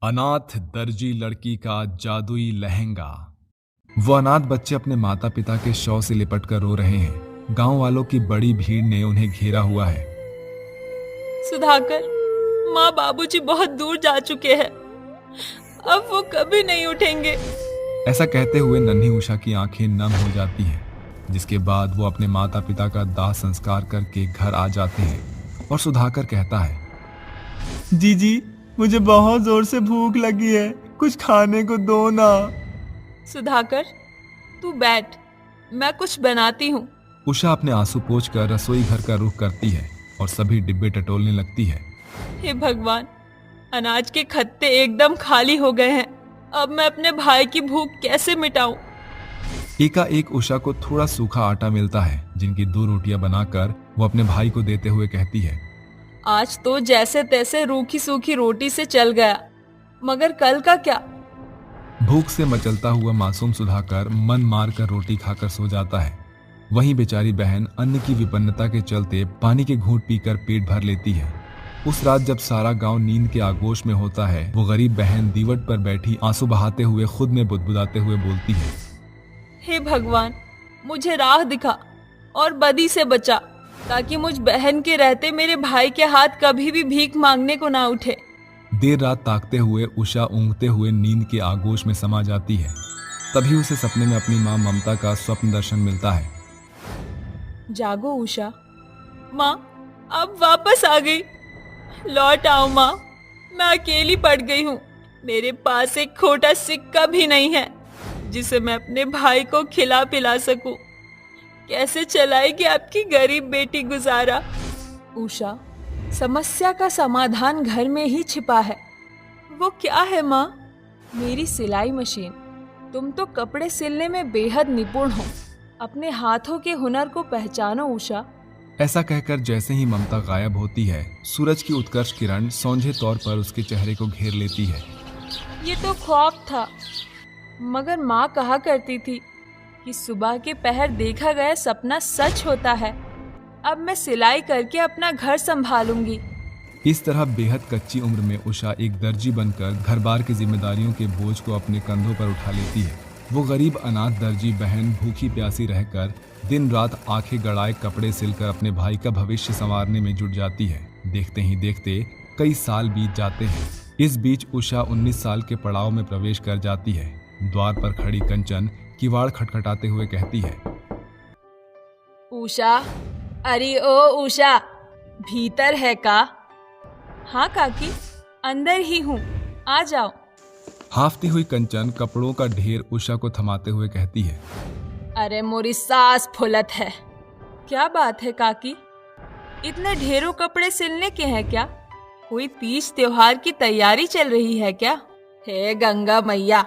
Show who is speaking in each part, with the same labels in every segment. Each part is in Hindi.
Speaker 1: अनाथ दर्जी लड़की का जादुई लहंगा। वो अनाथ बच्चे अपने माता पिता के शव से लिपट कर रो रहे हैं। गांव वालों की बड़ी भीड़ ने उन्हें घेरा हुआ है।
Speaker 2: सुधाकर, माँ बाबूजी बहुत दूर जा चुके हैं। अब वो कभी नहीं उठेंगे।
Speaker 1: ऐसा कहते हुए नन्ही उषा की आंखें नम हो जाती हैं, जिसके बाद वो अपने माता पिता का दाह संस्कार करके घर आ जाते हैं और सुधाकर कहता है,
Speaker 3: जीजी, मुझे बहुत जोर से भूख लगी है, कुछ खाने को दो ना।
Speaker 2: सुधाकर, तू बैठ, मैं कुछ बनाती हूँ।
Speaker 1: उषा अपने आंसू पोंछकर रसोई घर का रुख करती है और सभी डिब्बे टटोलने लगती है।
Speaker 2: हे भगवान, अनाज के खत्ते एकदम खाली हो गए हैं। अब मैं अपने भाई की भूख कैसे मिटाऊं?
Speaker 1: एकाएक उषा को थोड़ा सूखा आटा मिलता है, जिनकी 2 रोटियां बनाकर वो अपने भाई को देते हुए कहती है,
Speaker 2: आज तो जैसे तैसे रूखी सूखी रोटी से चल गया, मगर कल का क्या?
Speaker 1: भूख से मचलता हुआ मासूम सुधाकर मन मार कर रोटी खाकर सो जाता है। वहीं बेचारी बहन अन्न की विपन्नता के चलते पानी के घूंट पीकर पेट भर लेती है। उस रात जब सारा गांव नींद के आगोश में होता है, वो गरीब बहन दीवट पर बैठी आंसू बहाते हुए खुद में बुदबुदाते हुए बोलती है,
Speaker 2: हे भगवान, मुझे राह दिखा और बदी से बचा, ताकि मुझ बहन के रहते मेरे भाई के हाथ कभी भी भीख मांगने को ना उठे।
Speaker 1: देर रात ताकते हुए उषा ऊँघते हुए नींद के आगोश में समा जाती है। तभी उसे सपने में अपनी माँ ममता का स्वप्न दर्शन मिलता है।
Speaker 2: जागो उषा, माँ अब वापस आ गई। लौट आओ माँ, मैं अकेली पड़ गई हूँ। मेरे पास एक खोटा सिक्का भी नहीं है जिसे मैं अपने भाई को खिला पिला सकूं। कैसे चलाएगी आपकी गरीब बेटी गुजारा? उषा, समस्या का समाधान घर में ही छिपा है। वो क्या है माँ? मेरी सिलाई मशीन। तुम तो कपड़े सिलने में बेहद निपुण हो, अपने हाथों के हुनर को पहचानो उषा।
Speaker 1: ऐसा कहकर जैसे ही ममता गायब होती है, सूरज की उत्कर्ष किरण सौंझे तौर पर उसके चेहरे को घेर लेती है।
Speaker 2: ये तो ख्वाब था, मगर माँ कहा करती थी कि सुबह के पहर देखा गया सपना सच होता है। अब मैं सिलाई करके अपना घर संभालूंगी।
Speaker 1: इस तरह बेहद कच्ची उम्र में उषा एक दर्जी बनकर घर बार की जिम्मेदारियों के बोझ को अपने कंधों पर उठा लेती है। वो गरीब अनाथ दर्जी बहन भूखी प्यासी रहकर दिन रात आंखें गड़ाए कपड़े सिलकर अपने भाई का भविष्य संवारने में जुट जाती है। देखते ही देखते कई साल बीत जाते हैं। इस बीच उषा 19 साल के पड़ाव में प्रवेश कर जाती है। द्वार पर खड़ी कंचन किवाड़ खटखटाते हुए कहती है,
Speaker 2: उषा, अरे ओ उषा, भीतर है का? हाँ काकी, अंदर ही हूँ, आ जाओ।
Speaker 1: हाफती हुई कंचन कपड़ों का ढेर उषा को थमाते हुए कहती है,
Speaker 2: अरे मोरी सास फुलत है। क्या बात है काकी, इतने ढेरों कपड़े सिलने के हैं क्या? कोई तीज त्योहार की तैयारी चल रही है क्या? हे गंगा मैया,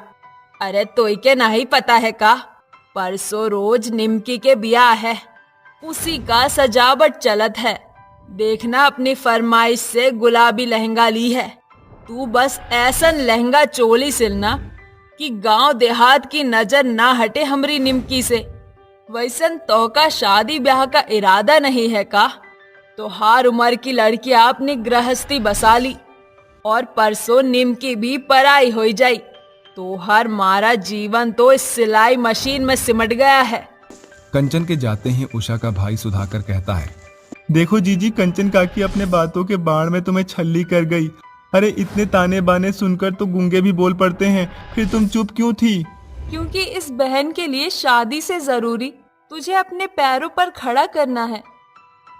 Speaker 2: अरे तोई के नहीं पता है का? परसों रोज निमकी के ब्याह है, उसी का सजावट चलत है। देखना, अपनी फरमाइश से गुलाबी लहंगा ली है। तू बस ऐसन लहंगा चोली सिलना कि गांव देहात की नजर ना हटे हमरी निमकी से। वैसन तो का शादी ब्याह का इरादा नहीं है का? तो हर उम्र की लड़कियां अपनी गृहस्थी बसा ली और परसों निमकी भी पराई हो जाई, तो हर मारा जीवन तो इस सिलाई मशीन में सिमट गया है।
Speaker 1: कंचन के जाते ही उषा का भाई सुधाकर कहता है,
Speaker 3: देखो जीजी, कंचन काकी अपने बातों के बाण में तुम्हें छल्ली कर गई। अरे इतने ताने बाने सुनकर तो गूंगे भी बोल पड़ते हैं, फिर तुम चुप क्यों थी?
Speaker 2: क्योंकि इस बहन के लिए शादी से जरूरी तुझे अपने पैरों पर खड़ा करना है।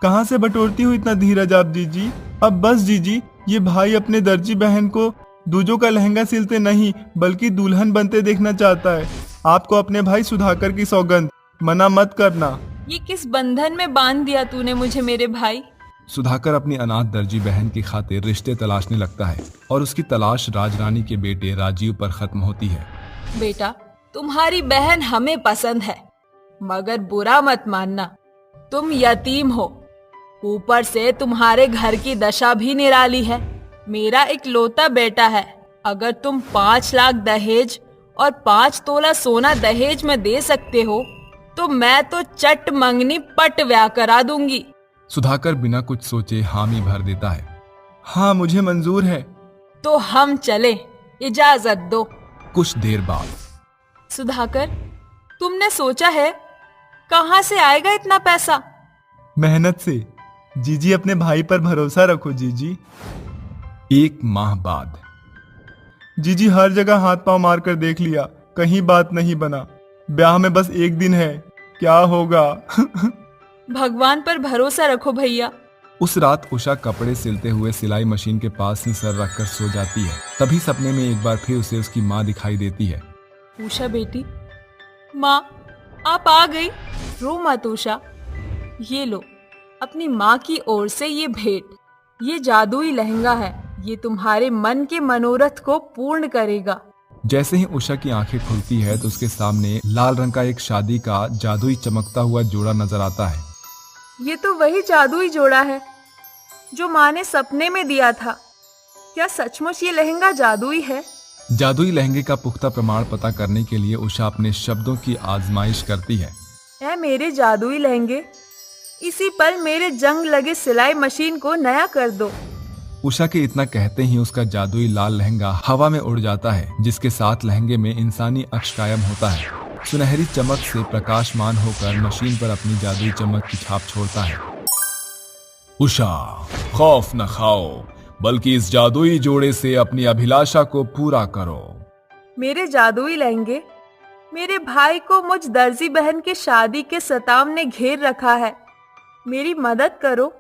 Speaker 3: कहाँ से बटोरती हूँ इतना धीरज आप जीजी? अब बस जीजी, ये भाई अपने दर्जी बहन को दूजों का लहंगा सिलते नहीं बल्कि दुल्हन बनते देखना चाहता है। आपको अपने भाई सुधाकर की सौगंध, मना मत करना।
Speaker 2: ये किस बंधन में बांध दिया तूने मुझे मेरे भाई?
Speaker 1: सुधाकर अपनी अनाथ दर्जी बहन की खातिर रिश्ते तलाशने लगता है और उसकी तलाश राजरानी के बेटे राजीव पर खत्म होती है।
Speaker 2: बेटा, तुम्हारी बहन हमें पसंद है, मगर बुरा मत मानना, तुम यतीम हो। ऊपर से तुम्हारे घर की दशा भी निराली है। मेरा इकलौता बेटा है। अगर तुम 5 लाख दहेज और 5 तोला सोना दहेज में दे सकते हो, तो मैं तो चट मंगनी पट ब्याह करा दूंगी।
Speaker 1: सुधाकर बिना कुछ सोचे हामी भर देता है।
Speaker 3: हाँ, मुझे मंजूर है।
Speaker 2: तो हम चले, इजाजत दो।
Speaker 1: कुछ देर बाद
Speaker 2: सुधाकर, तुमने सोचा है कहाँ से आएगा इतना पैसा?
Speaker 3: मेहनत से। जीजी अपने भाई पर भरोसा रखो जीजी।
Speaker 1: 1 माह बाद
Speaker 3: जीजी हर जगह हाथ पांव मार कर देख लिया, कहीं बात नहीं बना। ब्याह में बस 1 दिन है, क्या होगा?
Speaker 2: भगवान पर भरोसा रखो भैया।
Speaker 1: उस रात उषा कपड़े सिलते हुए सिलाई मशीन के पास ही सर रखकर सो जाती है। तभी सपने में एक बार फिर उसे उसकी माँ दिखाई देती है।
Speaker 2: उषा बेटी, माँ आप आ गई। रो मत उषा, ये लो अपनी माँ की ओर से ये भेंट। ये जादुई लहंगा है, ये तुम्हारे मन के मनोरथ को पूर्ण करेगा।
Speaker 1: जैसे ही उषा की आंखें खुलती है तो उसके सामने लाल रंग का एक शादी का जादुई चमकता हुआ जोड़ा नजर आता है।
Speaker 2: ये तो वही जादुई जोड़ा है जो माँ ने सपने में दिया था। क्या सचमुच ये लहंगा जादुई है?
Speaker 1: जादुई लहंगे का पुख्ता प्रमाण पता करने के लिए उषा अपने शब्दों की आजमाइश करती है।
Speaker 2: ऐ मेरे जादुई लहंगे, इसी पल मेरे जंग लगे सिलाई मशीन को नया कर दो।
Speaker 1: उषा के इतना कहते ही उसका जादुई लाल लहंगा हवा में उड़ जाता है, जिसके साथ लहंगे में इंसानी अक्ष कायम होता है। सुनहरी चमक से प्रकाशमान होकर मशीन पर अपनी जादुई चमक की छाप छोड़ता है। उषा, खौफ न खाओ, बल्कि इस जादुई जोड़े से अपनी अभिलाषा को पूरा करो।
Speaker 2: मेरे जादुई लहंगे, मेरे भाई को मुझ दर्जी बहन के शादी के सताव ने घेर रखा है, मेरी मदद करो।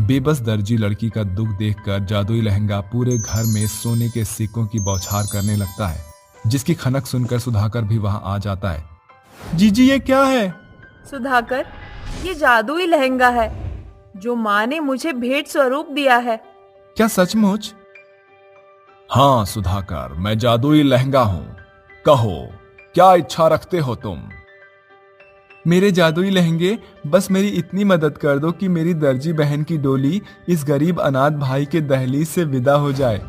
Speaker 1: बेबस दर्जी लड़की का दुख देखकर जादुई लहंगा पूरे घर में सोने के सिक्कों की बौछार करने लगता है, जिसकी खनक सुनकर सुधाकर भी वहां आ जाता है।
Speaker 3: जीजी ये क्या है?
Speaker 2: सुधाकर, ये जादुई लहंगा है जो माँ ने मुझे भेंट स्वरूप दिया है।
Speaker 1: क्या सचमुच? हाँ सुधाकर, मैं जादुई लहंगा हूँ। कहो, क्या इच्छा रखते हो तुम?
Speaker 3: मेरे जादुई लहंगे, बस मेरी इतनी मदद कर दो कि मेरी दर्जी बहन की डोली इस गरीब अनाथ भाई के दहलीज से विदा हो जाए।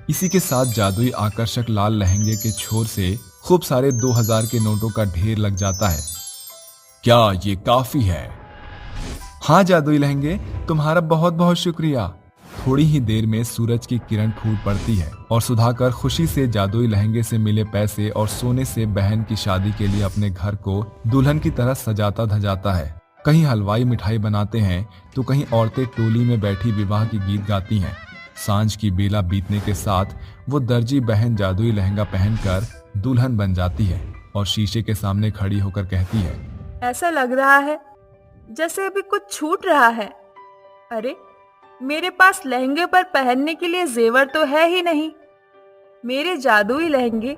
Speaker 1: इसी के साथ जादुई आकर्षक लाल लहंगे के छोर से खूब सारे 2000 के नोटों का ढेर लग जाता है। क्या ये काफी है?
Speaker 3: हाँ जादुई लहंगे, तुम्हारा बहुत बहुत शुक्रिया।
Speaker 1: थोड़ी ही देर में सूरज की किरण फूट पड़ती है और सुधाकर खुशी से जादुई लहंगे से मिले पैसे और सोने से बहन की शादी के लिए अपने घर को दुल्हन की तरह सजाता धजाता है। कहीं हलवाई मिठाई बनाते हैं तो कहीं औरतें टोली में बैठी विवाह की गीत गाती हैं। सांझ की बेला बीतने के साथ वो दर्जी बहन जादुई लहंगा पहनकर दुल्हन बन जाती है और शीशे के सामने खड़ी होकर कहती है,
Speaker 2: ऐसा लग रहा है जैसे अभी कुछ छूट रहा है। अरे, मेरे पास लहंगे पर पहनने के लिए जेवर तो है ही नहीं। मेरे जादुई लहंगे,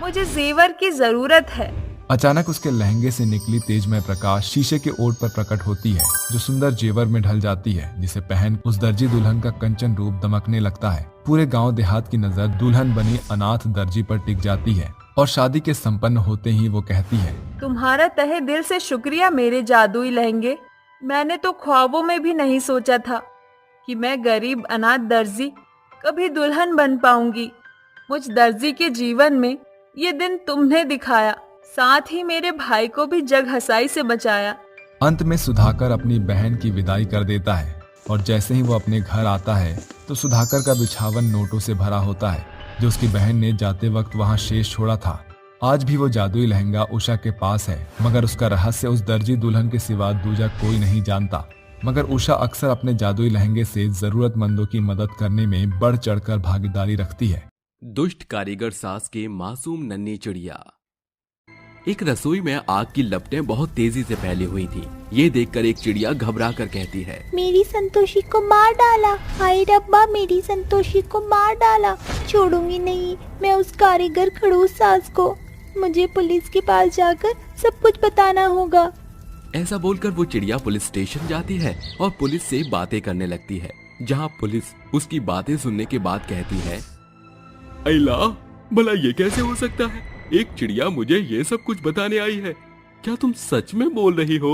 Speaker 2: मुझे जेवर की जरूरत है।
Speaker 1: अचानक उसके लहंगे से निकली तेजमय प्रकाश शीशे के ओट पर प्रकट होती है, जो सुंदर जेवर में ढल जाती है, जिसे पहन उस दर्जी दुल्हन का कंचन रूप दमकने लगता है। पूरे गांव देहात की नजर दुल्हन बनी अनाथ दर्जी पर टिक जाती है और शादी के संपन्न होते ही वो कहती है,
Speaker 2: तुम्हारा तहे दिल से शुक्रिया मेरे जादुई लहंगे। मैंने तो ख्वाबों में भी नहीं सोचा था कि मैं गरीब अनाथ दर्जी कभी दुल्हन बन पाऊंगी। मुझ दर्जी के जीवन में ये दिन तुमने दिखाया, साथ ही मेरे भाई को भी जग हंसाई से बचाया।
Speaker 1: अंत में सुधाकर अपनी बहन की विदाई कर देता है और जैसे ही वो अपने घर आता है तो सुधाकर का बिछावन नोटों से भरा होता है, जो उसकी बहन ने जाते वक्त वहां शेष छोड़ा था। आज भी वो जादुई लहंगा उषा के पास है, मगर उसका रहस्य उस दर्जी दुल्हन के सिवा दूजा कोई नहीं जानता। मगर उषा अक्सर अपने जादुई लहंगे से जरूरतमंदों की मदद करने में बढ़ चढ़कर भागीदारी रखती है।
Speaker 4: दुष्ट कारीगर सास के मासूम नन्ही चिड़िया। एक रसोई में आग की लपटें बहुत तेजी से फैली हुई थीं। ये देखकर एक चिड़िया घबरा कर कहती है,
Speaker 5: मेरी संतोषी को मार डाला, हाय रब्बा मेरी संतोषी को मार डाला, छोड़ूंगी नहीं मैं उस कारीगर खड़ूस सास को। मुझे पुलिस के पास जाकर सब कुछ बताना होगा।
Speaker 4: ऐसा बोलकर वो चिड़िया पुलिस स्टेशन जाती है और पुलिस से बातें करने लगती है, जहाँ पुलिस उसकी बातें सुनने के बाद कहती है, अल्ला, भला ये कैसे हो सकता है? एक चिड़िया मुझे ये सब कुछ बताने आई है। क्या तुम सच में बोल रही हो?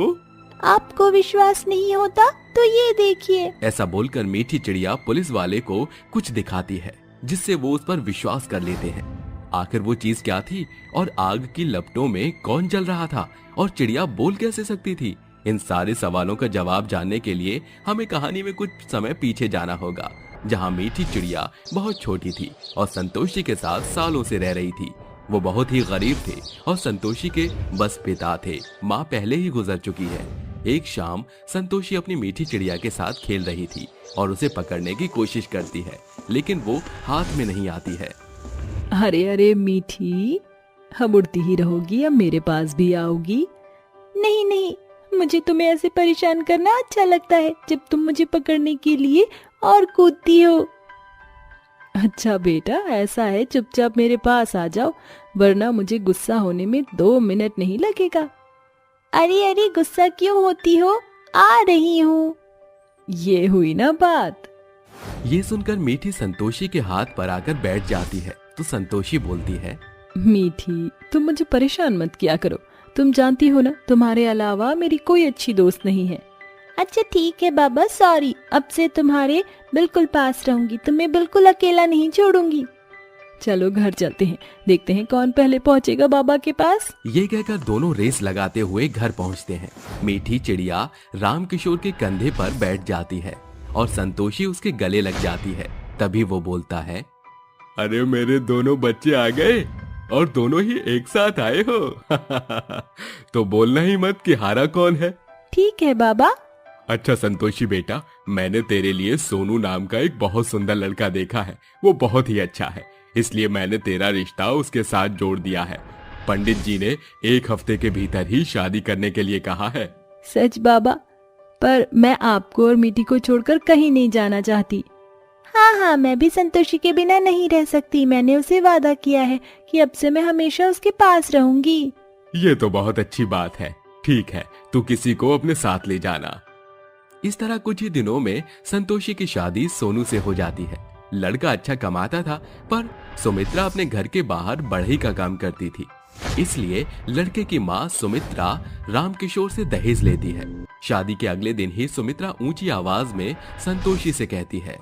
Speaker 5: आपको विश्वास नहीं होता तो ये देखिए।
Speaker 4: ऐसा बोलकर मीठी चिड़िया पुलिस वाले को कुछ दिखाती है, जिससे वो उस पर विश्वास कर लेते हैं। आखिर वो चीज क्या थी और आग की लपटों में कौन जल रहा था और चिड़िया बोल कैसे सकती थी? इन सारे सवालों का जवाब जानने के लिए हमें कहानी में कुछ समय पीछे जाना होगा। जहाँ मीठी चिड़िया बहुत छोटी थी और संतोषी के साथ सालों से रह रही थी। वो बहुत ही गरीब थे और संतोषी के बस पिता थे, माँ पहले ही गुजर चुकी है। एक शाम संतोषी अपनी मीठी चिड़िया के साथ खेल रही थी और उसे पकड़ने की कोशिश करती है, लेकिन वो हाथ में नहीं आती है।
Speaker 6: अरे अरे मीठी, हम उड़ती ही रहोगी या मेरे पास भी आओगी?
Speaker 5: नहीं नहीं, मुझे तुम्हें ऐसे परेशान करना अच्छा लगता है जब तुम मुझे पकड़ने के लिए और कूदती हो।
Speaker 6: अच्छा बेटा, ऐसा है, चुपचाप मेरे पास आ जाओ, वरना मुझे गुस्सा होने में 2 मिनट नहीं लगेगा।
Speaker 5: अरे अरे, गुस्सा क्यों होती हो? आ रही हूँ।
Speaker 6: ये हुई ना बात।
Speaker 4: ये सुनकर मीठी संतोषी के हाथ पर आकर बैठ जाती है तो संतोषी बोलती है,
Speaker 6: मीठी, तुम मुझे परेशान मत किया करो। तुम जानती हो ना, तुम्हारे अलावा मेरी कोई अच्छी दोस्त नहीं है।
Speaker 5: अच्छा ठीक है बाबा, सॉरी। अब से तुम्हारे बिल्कुल पास रहूंगी, तुम्हें बिल्कुल अकेला नहीं छोड़ूंगी।
Speaker 6: चलो घर चलते हैं, देखते हैं कौन पहले पहुंचेगा बाबा के पास।
Speaker 4: ये कहकर दोनों रेस लगाते हुए घर पहुंचते हैं। मीठी चिड़िया रामकिशोर के कंधे पर बैठ जाती है और संतोषी उसके गले लग जाती है। तभी वो बोलता है, अरे मेरे दोनों बच्चे आ गए और दोनों ही एक साथ आए हो। तो बोलना ही मत कि हारा कौन है।
Speaker 5: ठीक है बाबा।
Speaker 4: अच्छा संतोषी बेटा, मैंने तेरे लिए सोनू नाम का एक बहुत सुंदर लड़का देखा है। वो बहुत ही अच्छा है, इसलिए मैंने तेरा रिश्ता उसके साथ जोड़ दिया है। पंडित जी ने 1 हफ्ते के भीतर ही शादी करने के लिए कहा है।
Speaker 6: सच बाबा? पर मैं आपको और मीठी को छोड़कर कहीं नहीं जाना चाहती।
Speaker 5: हाँ हाँ, मैं भी संतोषी के बिना नहीं रह सकती। मैंने उसे वादा किया है कि अब से मैं हमेशा उसके पास रहूंगी।
Speaker 4: ये तो बहुत अच्छी बात है। ठीक है, तू किसी को अपने साथ ले जाना। इस तरह कुछ ही दिनों में संतोषी की शादी सोनू से हो जाती है। लड़का अच्छा कमाता था, पर सुमित्रा अपने घर के बाहर बढ़ई का काम करती थी, इसलिए लड़के की माँ सुमित्रा रामकिशोर से दहेज लेती है। शादी के अगले दिन ही सुमित्रा ऊंची आवाज में संतोषी से कहती है,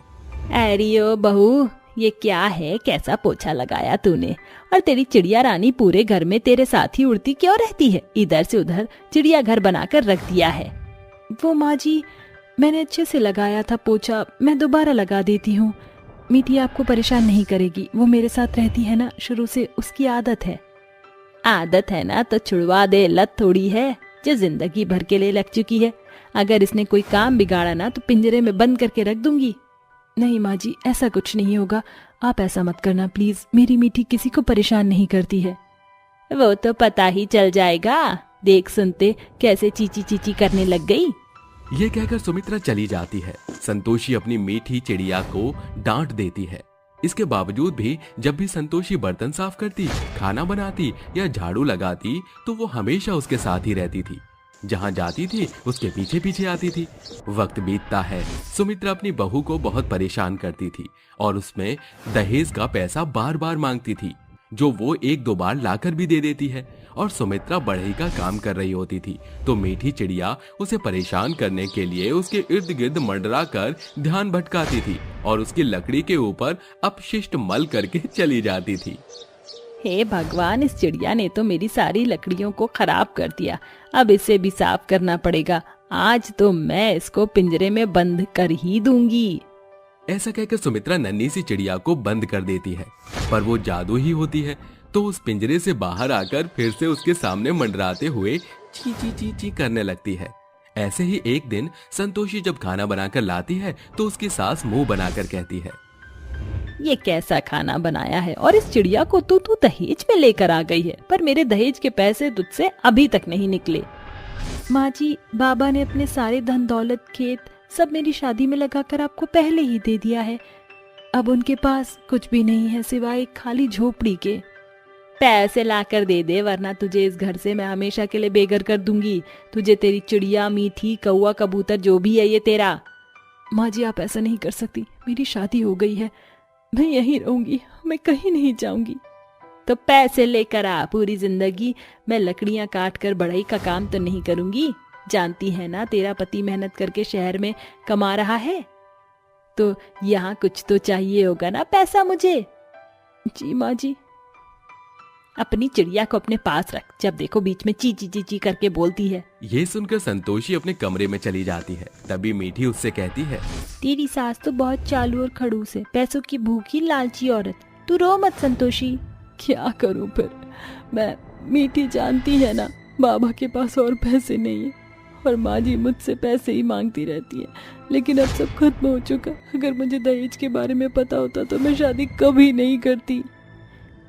Speaker 6: अरे ओ बहू, ये क्या है? कैसा पोछा लगाया तूने? और तेरी चिड़िया रानी पूरे घर में तेरे साथ ही उड़ती क्यों रहती है? इधर से उधर चिड़िया घर बनाकर रख दिया है।
Speaker 2: वो माँ जी, मैंने अच्छे से लगाया था पोछा, मैं दोबारा लगा देती हूँ। मीठी आपको परेशान नहीं करेगी, वो मेरे साथ रहती है ना, शुरू से उसकी आदत है।
Speaker 6: आदत है ना तो छुड़वा दे, लत थोड़ी है जो जिंदगी भर के लिए लग चुकी है। अगर इसने कोई काम बिगाड़ा ना तो पिंजरे में बंद करके रख दूंगी।
Speaker 2: नहीं माँ जी, ऐसा कुछ नहीं होगा, आप ऐसा मत करना प्लीज। मेरी मीठी किसी को परेशान नहीं करती है।
Speaker 6: वो तो पता ही चल जाएगा, देख सुनते कैसे चीची चीची करने लग गई।
Speaker 4: ये कहकर सुमित्रा चली जाती है। संतोषी अपनी मीठी चिड़िया को डांट देती है। इसके बावजूद भी जब भी संतोषी बर्तन साफ करती, खाना बनाती या झाड़ू लगाती तो वो हमेशा उसके साथ ही रहती थी। जहाँ जाती थी उसके पीछे पीछे आती थी। वक्त बीतता है, सुमित्रा अपनी बहू को बहुत परेशान करती थी और उसमें दहेज का पैसा बार बार मांगती थी, जो वो 1-2 बार लाकर भी दे देती है। और सुमित्रा बढ़ई का काम कर रही होती थी तो मीठी चिड़िया उसे परेशान करने के लिए उसके इर्द गिर्द मंडरा कर ध्यान भटकाती थी और उसकी लकड़ी के ऊपर अपशिष्ट मल करके चली जाती थी।
Speaker 6: हे भगवान, इस चिड़िया ने तो मेरी सारी लकड़ियों को खराब कर दिया। अब इसे भी साफ करना पड़ेगा। आज तो मैं इसको पिंजरे में बंद कर ही दूंगी।
Speaker 4: ऐसा कहकर सुमित्रा नन्ही सी चिड़िया को बंद कर देती है, पर वो जादू ही होती है तो उस पिंजरे से बाहर आकर फिर से उसके सामने मंडराते हुए ची ची ची ची करने लगती है। ऐसे ही एक दिन संतोषी जब खाना बनाकर लाती है तो उसकी सास मुंह बनाकर कहती है,
Speaker 6: ये कैसा खाना बनाया है? और इस चिड़िया को तू दहेज में लेकर आ गई है, पर मेरे दहेज के पैसे तुझसे अभी तक नहीं निकले।
Speaker 2: माँ जी, बाबा ने अपने सारे धन दौलत, खेत सब मेरी शादी में लगाकर आपको पहले ही दे दिया है। अब उनके पास कुछ भी नहीं है सिवाय एक खाली झोपड़ी के।
Speaker 6: पैसे लाकर दे दे, वरना तुझे इस घर से मैं हमेशा के लिए बेघर कर दूंगी। तुझे तेरी चिड़िया, मीठी, कौवा, कबूतर जो भी है ये तेरा।
Speaker 2: माँ जी, आप ऐसा नहीं कर सकती। मेरी शादी हो गई है, मैं यहीं रहूंगी, मैं कहीं नहीं जाऊंगी।
Speaker 6: तो पैसे लेकर आ। पूरी जिंदगी मैं लकड़ियां काट कर बढ़ई का काम तो नहीं करूंगी। जानती है ना, तेरा पति मेहनत करके शहर में कमा रहा है, तो यहाँ कुछ तो चाहिए होगा ना पैसा मुझे।
Speaker 2: जी माँ जी।
Speaker 6: अपनी चिड़िया को अपने पास रख, जब देखो बीच में ची ची ची ची करके बोलती है।
Speaker 4: ये सुनकर संतोषी अपने कमरे में चली जाती है। तभी मीठी उससे कहती है,
Speaker 5: तेरी सास तो बहुत चालू और खड़ूस है, पैसों की भूखी लालची औरत। तू रो मत संतोषी।
Speaker 6: क्या करूं फिर, मैं मीठी जानती है ना, बाबा के पास और पैसे नहीं है और माँ जी मुझसे पैसे ही मांगती रहती है। लेकिन अब सब खत्म हो चुका। अगर मुझे दहेज के बारे में पता होता तो मैं शादी कभी नहीं करती।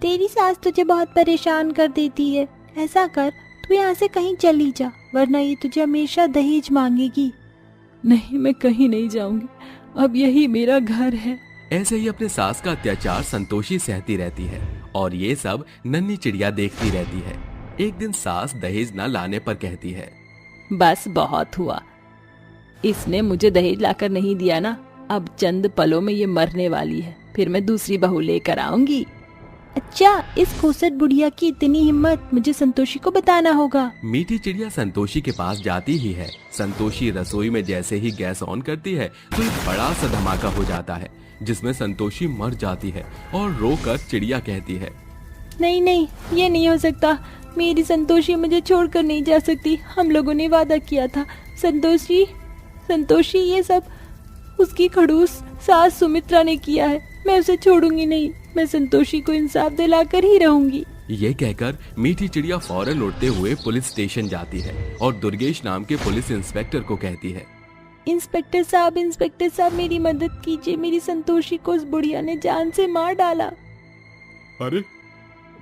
Speaker 5: तेरी सास तुझे बहुत परेशान कर देती है। ऐसा कर, तू यहाँ से कहीं चली जा, वरना ये तुझे हमेशा दहेज मांगेगी।
Speaker 6: नहीं, मैं कहीं नहीं जाऊंगी, अब यही मेरा घर है।
Speaker 4: ऐसे ही अपने सास का अत्याचार संतोषी सहती रहती है और ये सब नन्ही चिड़िया देखती रहती है। एक दिन सास दहेज न लाने पर कहती है,
Speaker 6: बस बहुत हुआ, इसने मुझे दहेज लाकर नहीं दिया ना, अब चंद पलों में ये मरने वाली है, फिर मैं दूसरी बहू लेकर आऊंगी।
Speaker 5: अच्छा, इस खोसट बुढ़िया की इतनी हिम्मत, मुझे संतोषी को बताना होगा।
Speaker 4: मीठी चिड़िया संतोषी के पास जाती ही है। संतोषी रसोई में जैसे ही गैस ऑन करती है तो एक बड़ा सा धमाका हो जाता है, जिसमें संतोषी मर जाती है और रोकर चिड़िया कहती है,
Speaker 5: नहीं नहीं, ये नहीं हो सकता। मेरी संतोषी मुझे छोड़कर नहीं जा सकती। हम लोगों ने वादा किया था। संतोषी, संतोषी, ये सब उसकी खड़ूस सास सुमित्रा ने किया है। मैं उसे छोड़ूंगी नहीं। मैं संतोषी को इंसाफ दिलाकर ही रहूंगी।
Speaker 4: ये कहकर मीठी चिड़िया फौरन उड़ते हुए पुलिस स्टेशन जाती है और दुर्गेश नाम के पुलिस इंस्पेक्टर को कहती है,
Speaker 5: इंस्पेक्टर साहब, मेरी मदद कीजिए। मेरी संतोषी को उस बुढ़िया ने जान से मार डाला।
Speaker 7: अरे,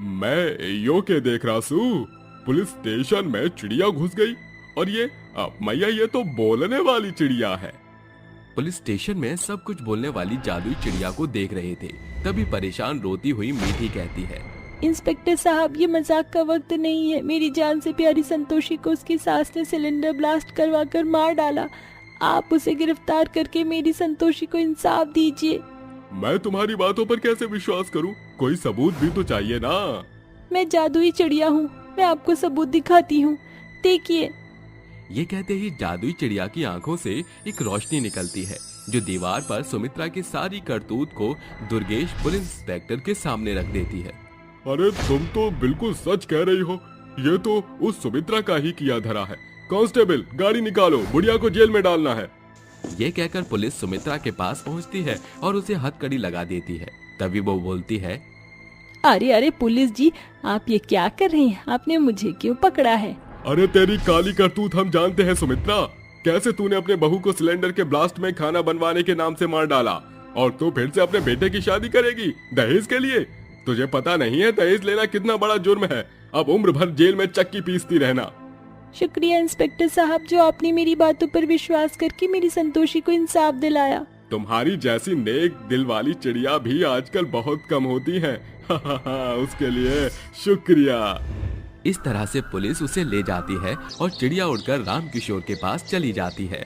Speaker 7: मैं यो के देख रहा सू, पुलिस स्टेशन में चिड़िया घुस गई और ये मैया, ये तो बोलने वाली चिड़िया है।
Speaker 4: पुलिस स्टेशन में सब कुछ बोलने वाली जादुई चिड़िया को देख रहे थे। तभी परेशान रोती हुई मीठी कहती है,
Speaker 5: इंस्पेक्टर साहब, ये मजाक का वक्त नहीं है। मेरी जान से प्यारी संतोषी को उसकी सास ने सिलेंडर ब्लास्ट करवा कर मार डाला। आप उसे गिरफ्तार करके मेरी संतोषी को इंसाफ दीजिए।
Speaker 7: मैं तुम्हारी बातों पर कैसे विश्वास करूं? कोई सबूत भी तो चाहिए ना।
Speaker 5: मैं जादुई चिड़िया हूँ, मैं आपको सबूत दिखाती हूँ, देखिए।
Speaker 4: ये कहते ही जादुई चिड़िया की आंखों से एक रोशनी निकलती है, जो दीवार पर सुमित्रा की सारी करतूत को दुर्गेश पुलिस इंस्पेक्टर के सामने रख देती है।
Speaker 7: अरे, तुम तो बिल्कुल सच कह रही हो। ये तो उस सुमित्रा का ही किया धरा है। कांस्टेबल, गाड़ी निकालो, बुढ़िया को जेल में डालना है।
Speaker 4: ये कहकर पुलिस सुमित्रा के पास पहुंचती है और उसे हथकड़ी लगा देती है। तभी वो बोलती है,
Speaker 6: अरे अरे पुलिस जी, आप ये क्या कर रही हैं? आपने मुझे क्यों पकड़ा है?
Speaker 7: अरे, तेरी काली करतूत हम जानते हैं सुमित्रा। कैसे तूने अपने बहू को सिलेंडर के ब्लास्ट में खाना बनवाने के नाम से मार डाला, और तू फिर से अपने बेटे की शादी करेगी दहेज के लिए? तुझे पता नहीं है दहेज लेना कितना बड़ा जुर्म है। अब उम्र भर जेल में चक्की पीसती रहना।
Speaker 5: शुक्रिया इंस्पेक्टर साहब, जो आपने मेरी बातों पर विश्वास करके मेरी संतोषी को इंसाफ दिलाया।
Speaker 7: तुम्हारी जैसी नेक दिल वाली चिड़िया भी आजकल बहुत कम होती हैं। उसके लिए शुक्रिया।
Speaker 4: इस तरह से पुलिस उसे ले जाती है और चिड़िया उड़कर रामकिशोर के पास चली जाती है।